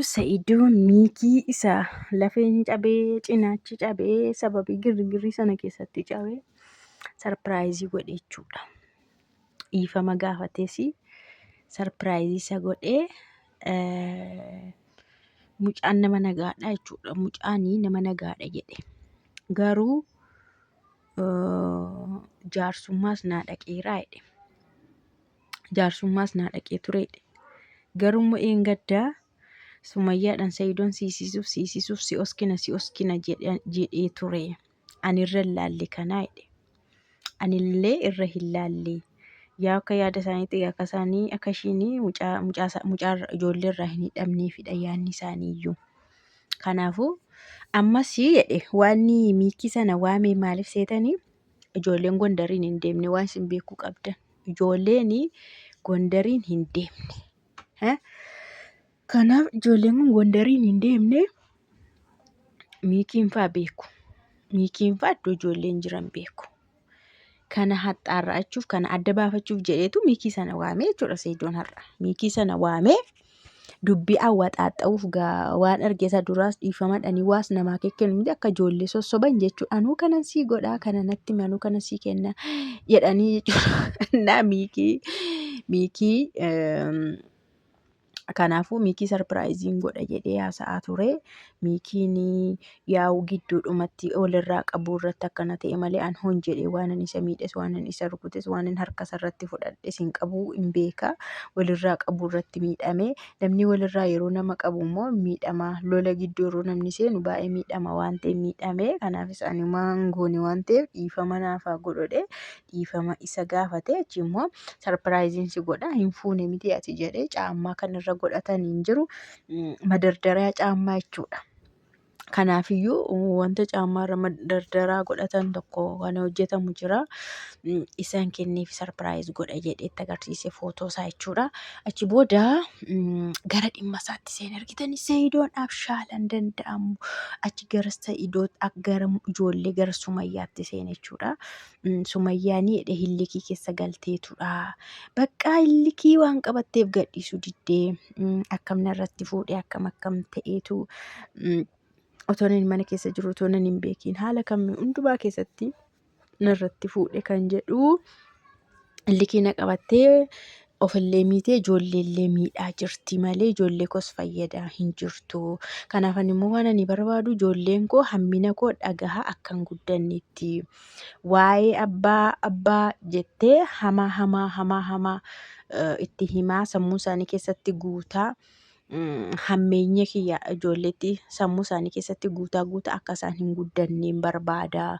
Sa'idoon miikii isaa lafeen cabee cinaachi cabee sababii girgirrii sana keessatti cabee sarpiraayizii godhe jechuudha. Dhiifama gaafates sarpiraayizii isa godhee mucaan nama nagaadha jechuudha. Mucaanii nama nagaadha jedhe garuu jaarsummaas naa dhaqeeraa jedhe. Jaarsummaas naa dhaqee ture jedhe. Garuu gaddaa Sumayyaadhaan Sa'idoon siisisuuf si oskina jedhee ture. Ani irra hin laalle kanaa jedhe. Anillee irra hin laalle. Yaa akka yaada isaaniitti akka isaanii akka ishiin mucaa ijoollee irraa hin hidhamneefidha yaadni isaaniiyyuu. Kanaafuu ammas jedhe waan miikii sana waamee maaliif seetanii ijoolleen Gondariin hin deemne waan isin beekuu qabdan. Ijoolleen Gondariin hin deemne. Kanaaf ijoolleen kun Gondariin hin deemne miikiin fa'aa beeku. Miikiin fa'aa iddoo ijoolleen jiran beeku. Kana haxxaarra'achuuf kana adda baafachuuf jedheetu miikii sana waamee jechuudha Sa'idoon har'a. Miikii sana waamee dubbii awwaxaaxa'uuf waan argeessa duraas dhiifamadhanii waas namaa kennu miti akka ijoollee sossoban jechuudha. Anuu kanan sii godhaa kana natti manuu kana sii kenna jedhanii jechuudha. Miikii kanaafuu miikii sarpiraayiziin godha jedhee haasa'aa ture. Miikiin yaa'u gidduudhumatti walirraa qabuu irratti akkana ta'e malee an hon jedhee waan isa miidhes waan isa rukutes waan harka irratti fudhadhes hin qabu hin beeka. Walirraa qabuu irratti miidhame namni walirraa yeroo nama qabu immoo miidhama lola gidduu yeroo namni seenu baay'ee miidhama waan ta'eef miidhame. Kanaafis ani maangoone waan ta'eef dhiifama naafaa godhodhe dhiifama isa gaafate achi immoo sarpiraayiziin si godha hin fuune miti ati jedhee caammaa kanarra godhatanii hin jiru madardaraa caammaa jechuudha. Kanaafiyyuu wanta caammaarra madardaraa godhatan tokko kan hojjetamu jira. Isaan kenneef sarpiraayiz godha jedhee itti agarsiise footoo isaa jechuudha. Achi booda gara dhimma isaatti seen argitanii Sa'idoon abshaalan danda'amu. Achi gara Sa'idoo gara ijoollee gara Sumayyaatti seen jechuudha. Sumayyaanii jedhe hillikii keessa galteetudha. Bakka hillikii waan qabatteef gadhiisuu diddee akkam narratti fuudhee akkam ta'eetu otoon inni mana keessa jiru otoon hin beekiin haala kamii hundumaa keessatti narratti fuudhe kan jedhu hillikii na qabattee ofillee miitee ijoolleellee miidhaa jirti malee ijoollee koos fayyadaa hin jirtu. Kanaaf immoo waan ani barbaadu ijoolleen koo hammina koo dhagahaa akkan guddannetti. Waa'ee abbaa jettee hamaa itti himaa sammuu isaanii keessatti guutaa. Hammeenya kiyya ijoolleetti sammuu isaanii keessatti guutaa akka isaan hin guddanneen barbaada.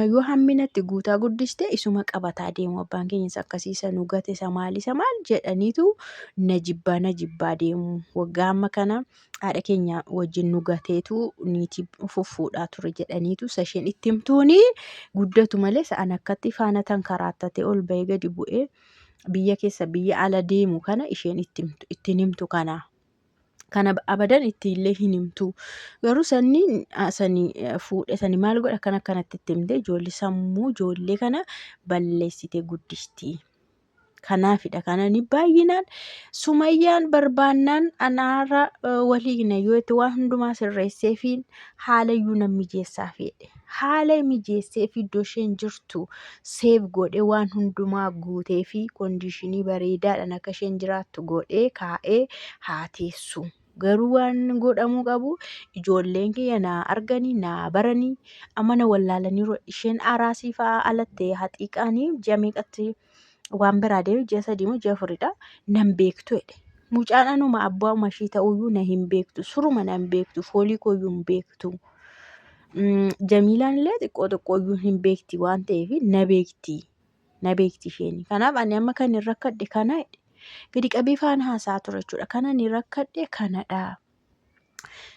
Yoo hamminatti guutaa guddiste isuma qabataa deemu abbaan keenyas akkasiisa nu gate isa maal jedhaniitu na jibbaa deemu. Waggaa amma kana haadha keenya wajjin nu gateetu niitii fuffuudhaa ture jedhaniitu isheen itti himtuuni guddatu malee sa'an akkatti faana tankaraattatee ol bahee gadi bu'ee biyya keessa biyya ala deemu kana isheen ittiin himtu kana. Kana abadan ittiillee hin himtu. Garuu sanii fuudhe sanii maal godha kan akkanatti itti himte sammuu ijoollee kana balleessitee guddisti. Kanaafidha kanani baay'inaan Sumayyaan barbaannaan anaarra waliigna yoo itti waan hundumaa sirreesseefiin haalayyuu nan mijeessaa fedhe. Haala mijeesseef iddoo isheen jirtu seef godhee waan hundumaa guutee fi kondiishinii bareedaadhaan akka isheen jiraattu godhee kaa'ee haa teessu. Garuu waan godhamuu qabu ijoolleen kiyya naa arganii naa baranii amma na wallaalanii isheen araasii fa'aa alattee haxiiqaanii ji'a meeqatti waan biraa deemu ji'a 3 moo ji'a 4dha nan beektu jedhe. Mucaan anuma abbaa ishii ta'uyyuu na hin beektu suruma na hin beektu foolii kooyyuu hin beektu. Jamiilaan illee xiqqooyyuu hin beekti waan ta'eef na beekti isheen. Kanaaf ani amma kan hin rakkadhe kana jedhe. Gadi qabee faana haasaa ture jechuudha. Kan ani rakkadhe kanadha.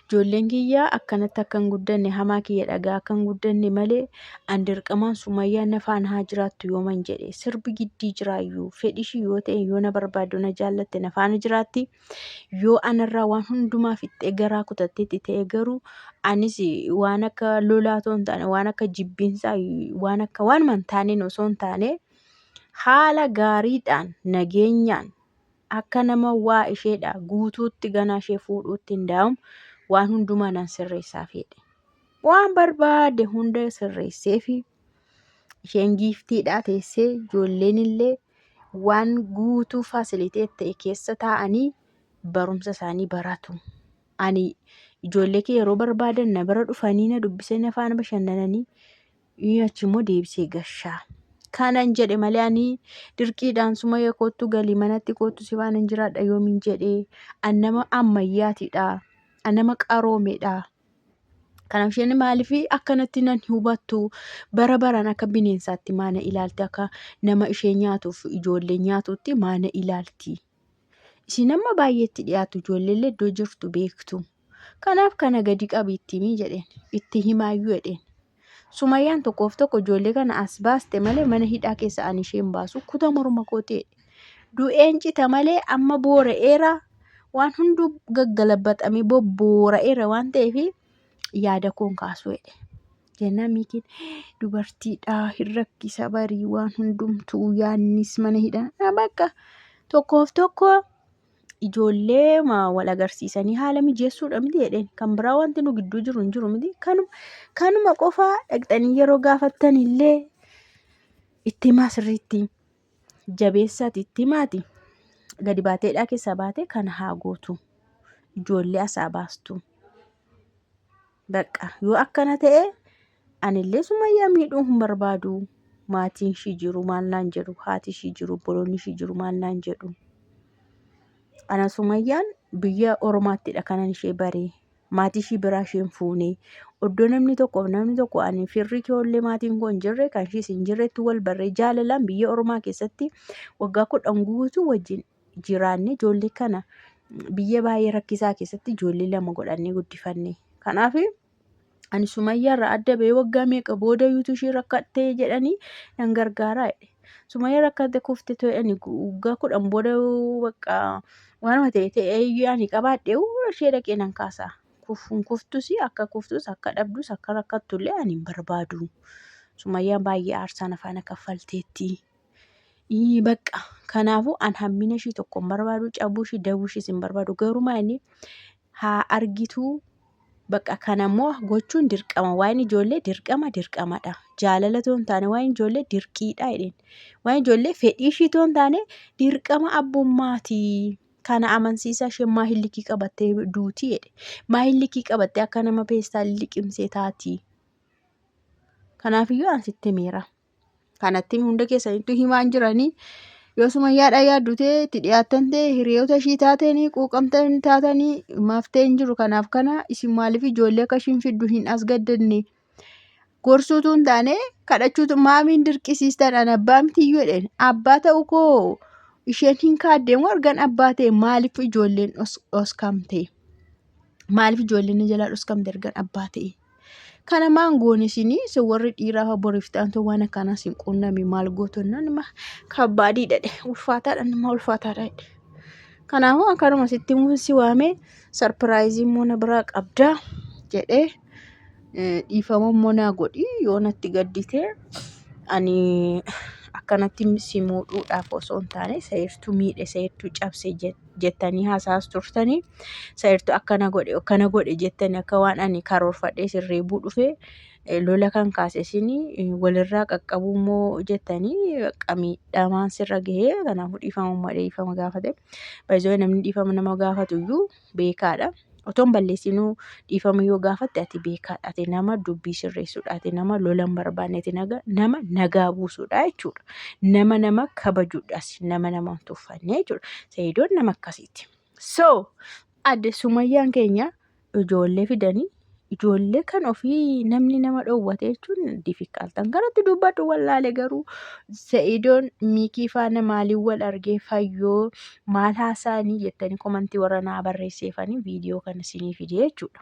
Ijoolleen kiyyaa akkanatti akkan guddanne hamaa kiyya dhagaa akkan guddanne malee an dirqamaan Sumayyaan na faana haa jiraattu yooman jedhe sirbi giddii jiraayyuu fedhishii yoo ta'e yoo na barbaadu na jaallatte na faana jiraatti. Yoo anarraa waan hundumaa fixxee garaa kutatteetti ta'e garuu anis waan akka lolaatoo hin taane waan akka jibbiinsaa waan akka waan man taaneen osoo hin taane haala gaariidhaan nageenyaan akka nama waa isheedha guutuutti ganaa ishee fuudhuutti hin daa'u waan hundumaa nan sirreessaaf jedhe. Waan barbaade hunda sirreesseefi isheen giiftiidha teessee ijoolleen illee waan guutuu faasiliiteet ta'e keessa taa'anii barumsa isaanii baratu. Ani ijoollee kee yeroo barbaadan na bira dhufanii na dubbisanii na faana bashannananii achimmoo deebisee gashaa. Kanan jedhe malee ani dirqiidhaan Sumayyaa kootu galii manatti kootu si waan hin jiraadha yoomiin jedhee an nama ammayyaatidha. An nama qaroomeedha. Kanaaf isheen maaliif akkanatti nan hubattu bara baraan akka bineensaatti maana ilaalti akka nama ishee nyaatuuf ijoollee nyaatutti maana ilaalti. Isin amma baay'eetti dhiyaatu ijoolleellee iddoo jirtu beektu. Kanaaf kana gadi qabiittimii jedheen itti himaayyuu jedheen. Sumayyaan tokkoof tokko ijoollee kana as baaste malee mana hidhaa keessa ani isheen baasu kutaa morma kootee. Du'een cita malee amma boora'eera waan hunduu gaggalabaxamee bobboora'eera waan ta'eef yaada koon kaasuu jedhe. Jennaan miikiin dubartiidhaa hin rakkisa barii waan hundumtuu yaannis mana hidhaa bakka tokkoof tokko ijoollee wal agarsiisanii haala mijeessuudha miti jedheen. Kan biraa wanti nu gidduu jiru hin jiru miti. Kanuma qofaa dhaqxanii yeroo gaafattan illee itti himaa sirriitti jabeessaati itti himaati. Gadi baateedhaa keessa baate kana haa gootu. Ijoollee asaa baastu. Bakka yoo akkana ta'e anillee Sumayyaa miidhuu hin barbaadu. Maatiin ishii jiru maal naan jedhu, haati ishii jiru, obboloonni ishii jiru maal naan jedhu. Ana Sumayyaan biyya Oromaattidha kanan ishee baree. Maatii ishii biraa isheen fuunee. Oddoo namni tokko ani firri keewollee maatiin koo hin jirre kan ishiis hin jirretti wal barree jaalalaan biyya Oromaa keessatti waggaa 10 guutuu wajjin jiraanne ijoollee kana biyya baay'ee rakkisaa keessatti ijoollee 2 godhannee guddifanne. Kanaaf ani Sumayyaa irraa adda ba'ee waggaa meeqa booda yuutu ishee rakkattee jedhanii nan gargaaraa jedhe. Sumayyaa rakkatte kufte ta'anii waggaa 10 booda bakka waanuma ta'e ani qabaadhee ishee dhaqee nan kaasa. Kuftus akka kuftus akka dhabdus akka rakkattullee ani hin barbaadu. Sumayyaan baay'ee aarsaa nafaana kaffalteetti. Bakka kanaafuu an hammina ishii tokko hin barbaadu cabuu ishii dabuu ishiis hin barbaadu garuu inni haa argituu. Bakka kanammoo gochuun dirqama waan ijoollee dirqamadha. Jaalala toon taane waan ijoollee dirqiidha jedheen. Waan ijoollee fedhii ishii toon taane dirqama abbummaati. Kana amansiisaa isheen maahillikii qabattee duutii jedhe. Maahillikii qabattee akka nama peestaan liqimsee taati. Kanaafiyyuu an sitti himeera. Kanatti hunda keessanitti himaan jiranii yoo Sumayyaadha yaaddutee itti dhiyaattan ta'e hiriyoota ishii taatanii quuqamtanii taatanii maaftee hin jiru. Kanaaf kana isin maaliif ijoollee akka ishiin fiddu hin as gaddanne. Gorsuutu hin taane kadhachuutu maamiin dirqisiistan an abbaa mitiyyuu jedheen. Abbaa ta'u koo isheen hin kaaddeemu argan abbaa ta'e maaliif ijoolleen dhoskamte? Maaliif ijoolleen jalaa dhoskamte argan abbaa ta'e? Kana maangoon isinii warri dhiiraa boriftaan waan akkanaas hin quunname maal gootonnaan kabbaadii dhadhe ulfaataadha nama ulfaataadha jedhe. Kanaafuu akkanuma sitti muusi waamee sarpiraayizii immoo na biraa qabdaa jedhee dhiifama immoo naa godhi yoo natti gadditee ani akkanatti si muudhuudhaaf osoo hin taane sayirtuu miidhe sayirtuu cabse jettanii haasaas turtanii sayirtuu akkana godhe jettanii akka waan ani karoorfadhee sirreebuu dhufee lola kan kaase isinii walirraa qaqqabuu immoo jettanii miidhamaan sirra gahee kanaafuu dhiifama gaafate. Baay'ee namni dhiifama nama gaafatu iyyuu beekaadha. Otoon balleessinuu dhiifama yoo gaafatte ati beekaadha. Ati nama dubbii sirreessuudha. Ati nama lola hin barbaanne. Ati nama nagaa buusuudha jechuudha. Nama kabajuudhaas nama hin tuffanne jechuudha. Sayidoon nama akkasiiti. So adde Sumayyaan keenya ijoollee fidanii ijoollee kan ofii namni nama dhoowwate jechuun difficultan kanatti dubbadhu wallaalee garuu Sayidoon miikii faana maaliin wal argee fayyoo maal haasaanii jettanii komantii warra naa barreesseefanii viidiyoo kana isinii fidee jechuudha.